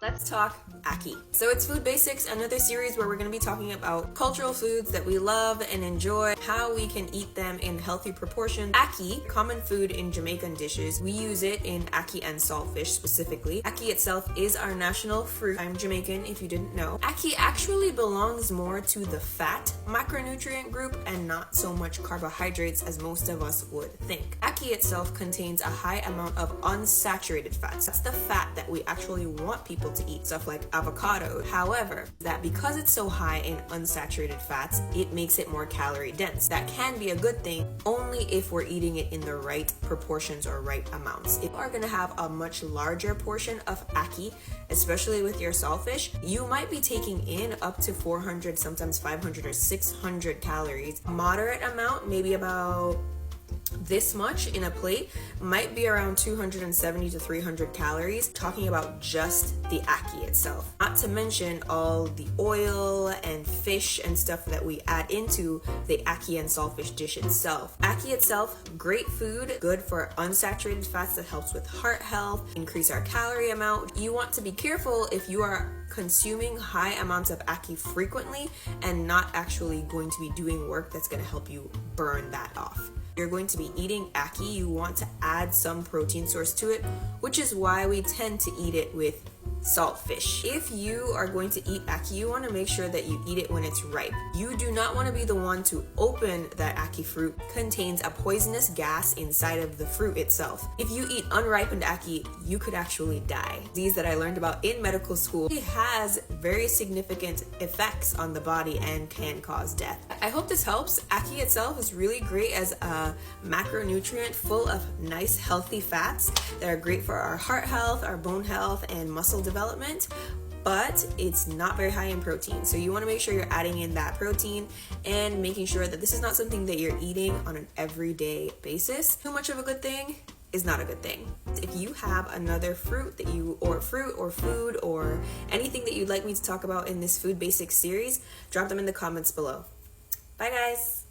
Let's talk Ackee. So it's Food Basics, another series where we're going to be talking about cultural foods that we love and enjoy, how we can eat them in healthy proportions. Ackee, common food in Jamaican dishes. We use it in ackee and saltfish specifically. Ackee itself is our national fruit. I'm Jamaican if you didn't know. Ackee actually belongs more to the fat macronutrient group and not so much carbohydrates as most of us would think. Ackee itself contains a high amount of unsaturated fats. That's the fat that we actually want people to eat, stuff like avocado. However, that because it's so high in unsaturated fats, it makes it more calorie dense. That can be a good thing only if we're eating it in the right proportions or right amounts. If you are going to have a much larger portion of ackee, especially with your saltfish, you might be taking in up to 400, sometimes 500 or 600 calories. Moderate amount, maybe about this much in a plate, might be around 270 to 300 calories, talking about just the ackee itself. Not to mention all the oil and fish and stuff that we add into the ackee and saltfish dish itself. Ackee itself, great food, good for unsaturated fats that helps with heart health, increase our calorie amount. You want to be careful if you are consuming high amounts of ackee frequently and not actually going to be doing work that's going to help you burn that off. You're going to be eating ackee, you want to add some protein source to it, which is why we tend to eat it with saltfish. If you are going to eat ackee, you want to make sure that you eat it when it's ripe. You do not want to be the one to open that ackee fruit. It contains a poisonous gas inside of the fruit itself. If you eat unripened ackee, you could actually die. Disease that I learned about in medical school. It has very significant effects on the body and can cause death. I hope this helps. Ackee itself is really great as a macronutrient full of nice healthy fats that are great for our heart health, our bone health, and muscle development, but it's not very high in protein. So you want to make sure you're adding in that protein and making sure that this is not something that you're eating on an everyday basis. Too much of a good thing is not a good thing. If you have another fruit or food or anything that you'd like me to talk about in this Food Basics series, drop them in the comments below. Bye guys!